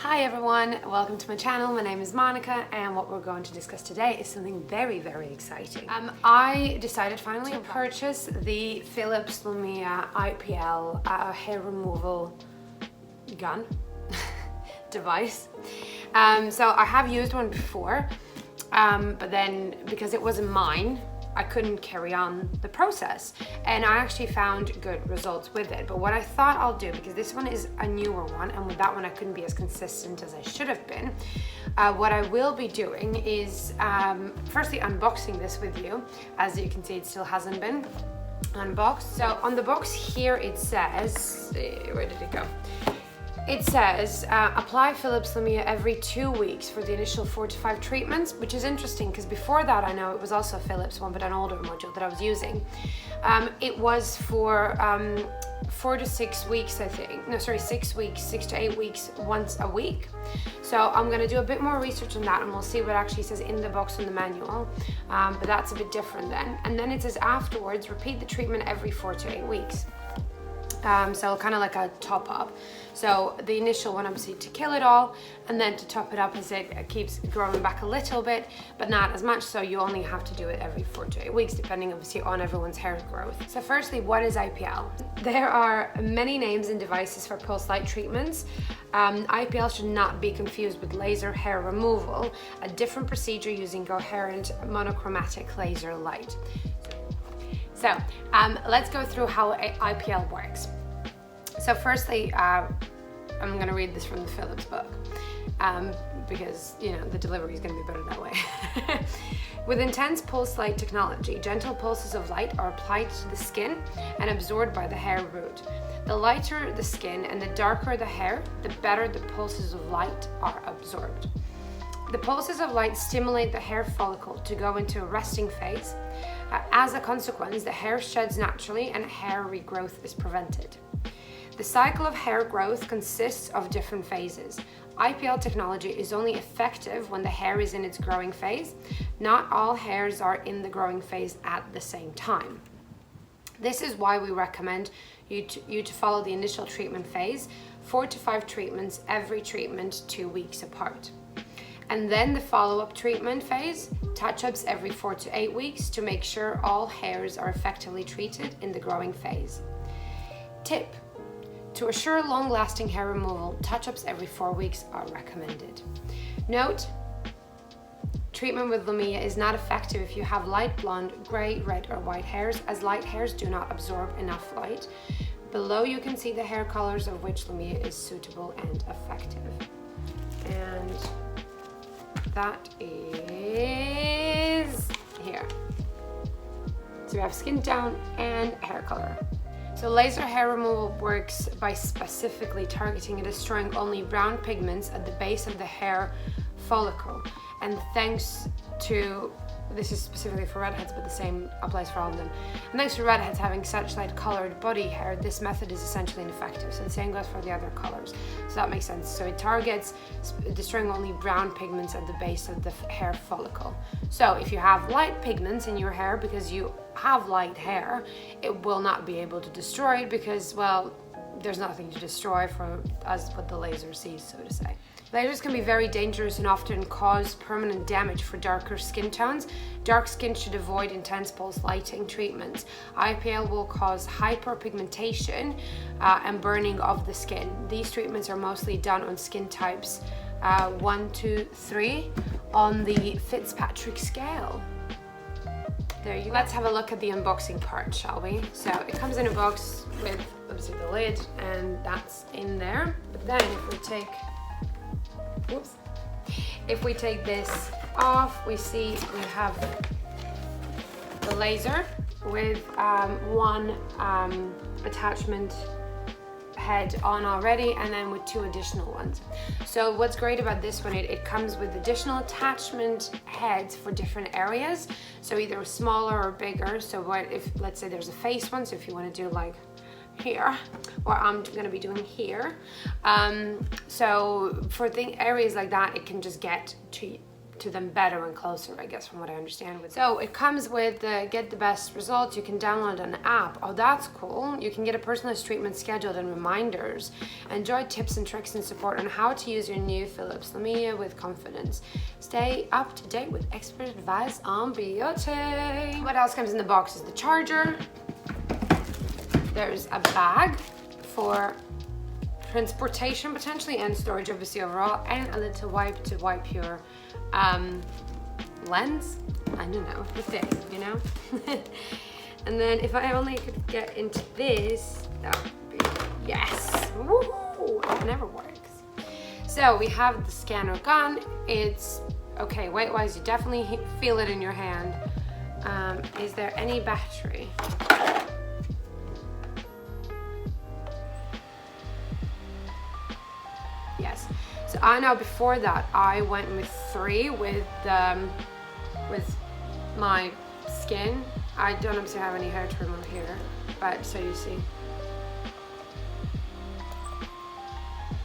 Hi everyone, welcome to my channel. My name is Monica and what we're going to discuss today is something very exciting. I decided finally to purchase the Philips Lumea IPL hair removal gun device. So I have used one before, but then because it wasn't mine, I couldn't carry on the process, and I actually found good results with it. But what I thought I'll do, because this one is a newer one and with that one I couldn't be as consistent as I should have been, what I will be doing is firstly unboxing this with you. As you can see, it still hasn't been unboxed. So on the box here it says, where did it go? It says, apply Philips Lumea every 2 weeks for the initial 4 to 5 treatments, which is interesting because before that I know it was also a Philips one, but an older module that I was using. It was for 4 to 6 weeks, I think. No, sorry, 6 weeks, 6 to 8 weeks, once a week. So I'm gonna do a bit more research on that and we'll see what actually says in the box on the manual. But that's a bit different then. And then it says afterwards, repeat the treatment every 4 to 8 weeks. So kind of like a top up. So the initial one obviously to kill it all, and then to top it up as it keeps growing back a little bit, but not as much, so you only have to do it every 4 to 8 weeks depending obviously on everyone's hair growth. So firstly, what is IPL? There are many names and devices for pulse light treatments. IPL should not be confused with laser hair removal, a different procedure using coherent monochromatic laser light. So let's go through how IPL works. So firstly, I'm gonna read this from the Philips book because, you know, the delivery is gonna be better that way. With intense pulse light technology, gentle pulses of light are applied to the skin and absorbed by the hair root. The lighter the skin and the darker the hair, the better the pulses of light are absorbed. The pulses of light stimulate the hair follicle to go into a resting phase. As a consequence, the hair sheds naturally and hair regrowth is prevented. The cycle of hair growth consists of different phases. IPL technology is only effective when the hair is in its growing phase. Not all hairs are in the growing phase at the same time. This is why we recommend you to follow the initial treatment phase, 4 to 5 treatments every treatment 2 weeks apart. And then the follow-up treatment phase, touch-ups every 4 to 8 weeks to make sure all hairs are effectively treated in the growing phase. Tip: to assure long-lasting hair removal, touch-ups every 4 weeks are recommended. Note: treatment with Lumea is not effective if you have light blonde, gray, red or white hairs, as light hairs do not absorb enough light. Below you can see the hair colors of which Lumea is suitable and effective. And that is here. So we have skin tone and hair color. So laser hair removal works by specifically targeting and destroying only brown pigments at the base of the hair follicle. And thanks to, this is specifically for redheads, but the same applies for all of them. And thanks to redheads having such light colored body hair, this method is essentially ineffective. So the same goes for the other colors. So that makes sense. So it targets destroying only brown pigments at the base of the hair follicle. So if you have light pigments in your hair because you have light hair, it will not be able to destroy it because, well, there's nothing to destroy for as what the laser sees, so to say. Lasers can be very dangerous and often cause permanent damage for darker skin tones. Dark skin should avoid intense pulse lighting treatments. IPL will cause hyperpigmentation and burning of the skin. These treatments are mostly done on skin types 1, 2, 3 on the Fitzpatrick scale. There you go. Let's have a look at the unboxing part, shall we? So it comes in a box with obviously the lid, and that's in there. But then if we take this off, we see we have the laser with one attachment head on already, and then with 2 additional ones. So what's great about this one, it comes with additional attachment heads for different areas, so either smaller or bigger. So what if, let's say there's a face one, so if you want to do like here, or I'm gonna be doing here, so for areas like that, it can just get to to them better and closer, I guess, from what I understand. So it comes with the get the best results. You can download an app. Oh, that's cool. You can get a personalized treatment scheduled and reminders. Enjoy tips and tricks and support on how to use your new Philips Lumea with confidence. Stay up to date with expert advice on beauty. What else comes in the box is the charger. There's a bag for transportation potentially, and storage obviously overall, and a little wipe to wipe your lens. I don't know, the thing, you know. And then if I only could get into this, that would be yes. Woo! It never works. So we have the scanner gun. It's okay weight wise, you definitely feel it in your hand. Is there any battery? Yes. So I know before that I went with 3 with my skin. I don't obviously have any hair to remove here, but so you see.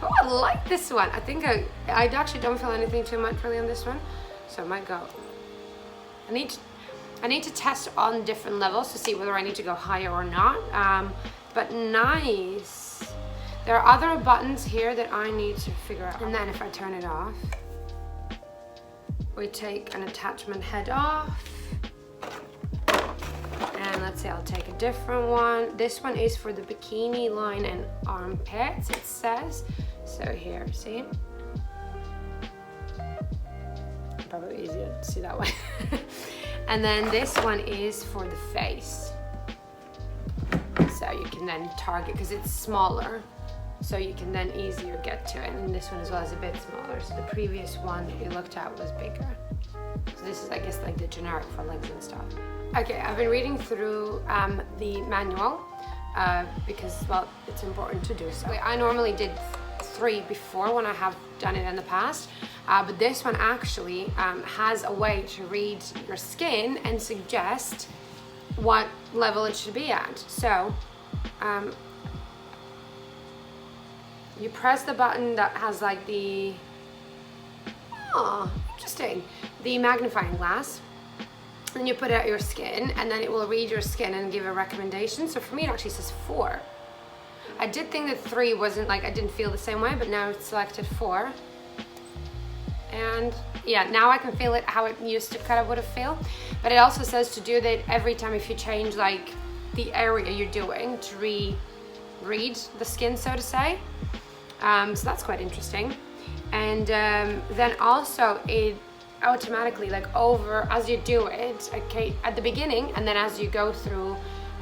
Oh, I like this one. I think I actually don't feel anything too much really on this one, so I might go. I need to test on different levels to see whether I need to go higher or not. But nice. There are other buttons here that I need to figure out. And then if I turn it off, we take an attachment head off. And let's say I'll take a different one. This one is for the bikini line and armpits, it says. So here, see? Probably easier to see that way. And then this one is for the face. So you can then target, because it's smaller. So you can then easier get to it, and this one as well is a bit smaller. So the previous one that we looked at was bigger. So this is, I guess, like the generic for legs and stuff. Okay, I've been reading through the manual because, well, it's important to do so. I normally did 3 before when I have done it in the past, but this one actually has a way to read your skin and suggest what level it should be at. So you press the button that has like the, oh, interesting, the magnifying glass, and you put it at your skin, and then it will read your skin and give a recommendation. So for me, it actually says 4. I did think that 3 wasn't, like, I didn't feel the same way, but now it's selected 4. And yeah, now I can feel it how it used to kind of would have felt. But it also says to do that every time if you change like the area you're doing to read the skin, so to say. So that's quite interesting. And then also it automatically, like, over as you do it, okay, at the beginning, and then as you go through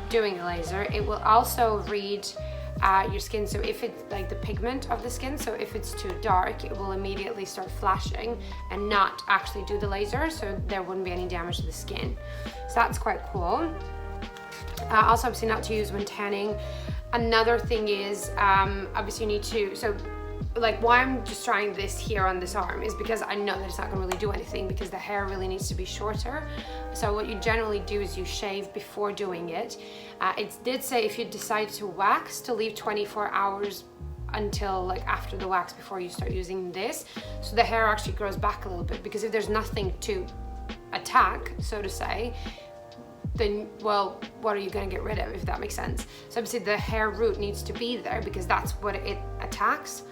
doing a laser, it will also read your skin. So if it's like the pigment of the skin, so if it's too dark, it will immediately start flashing and not actually do the laser, so there wouldn't be any damage to the skin. So that's quite cool. Also, obviously not to use when tanning. Another thing is, obviously you need to, so like why I'm just trying this here on this arm is because I know that it's not gonna really do anything, because the hair really needs to be shorter. So what you generally do is you shave before doing it. It did say if you decide to wax, to leave 24 hours until like after the wax before you start using this, so the hair actually grows back a little bit, because if there's nothing to attack, so to say, then, well, what are you going to get rid of, if that makes sense? So obviously the hair root needs to be there because that's what it attacks.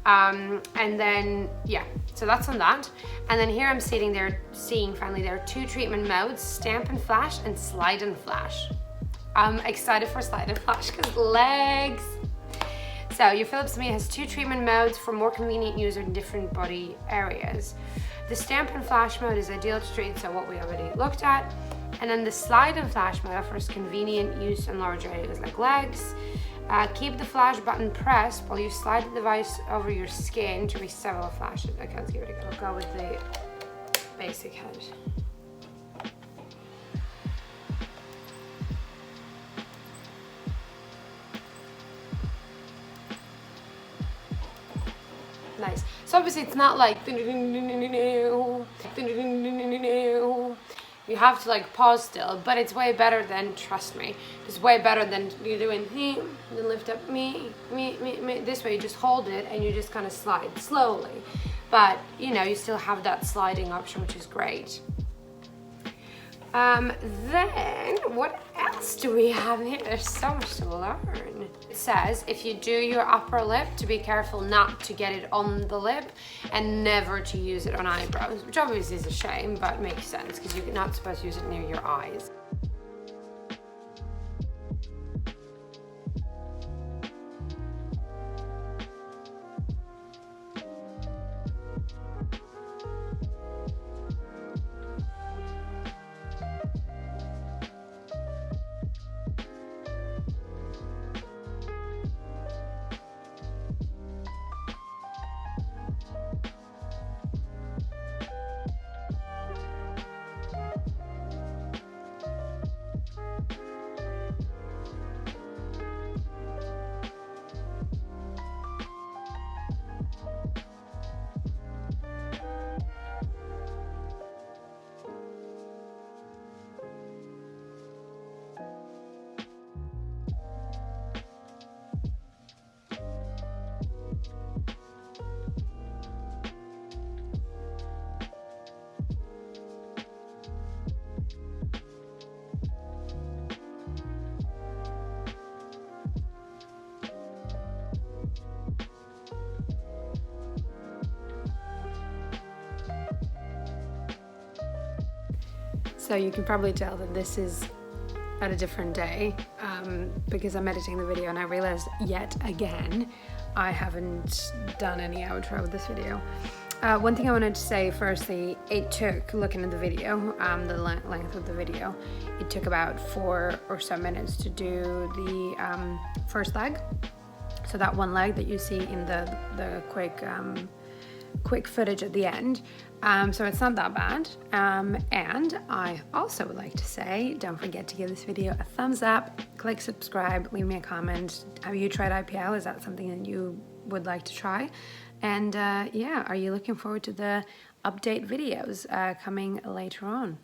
And then, yeah, so that's on that. And then here I'm seeing finally there are 2 treatment modes, stamp and flash and slide and flash. I'm excited for slide and flash because legs. So your Philips Lumea has 2 treatment modes for more convenient use in different body areas. The stamp and flash mode is ideal to treat, so what we already looked at. And then the slide and flash mode offers convenient use in larger areas like legs. Keep the flash button pressed while you slide the device over your skin to reach several flashes. Okay, let's give it a go. I'll go with the basic head. Nice. So obviously it's not like you have to like pause still, but it's way better than, trust me, it's way better than you doing then lift up me. This way you just hold it and you just kind of slide slowly. but you know, you still have that sliding option, which is great. Then what else do we have here? There's so much to learn. It says if you do your upper lip, to be careful not to get it on the lip and never to use it on eyebrows, which obviously is a shame, but makes sense because you're not supposed to use it near your eyes. So you can probably tell that this is at a different day because I'm editing the video and I realized yet again I haven't done any outro of this video. One thing I wanted to say firstly, it took, looking at the video, the length of the video, it took about 4 or so minutes to do the first leg. So that one leg that you see in the quick footage at the end. So it's not that bad. And I also would like to say, don't forget to give this video a thumbs up, click subscribe, leave me a comment. Have you tried IPL? Is that something that you would like to try? And yeah, are you looking forward to the update videos coming later on?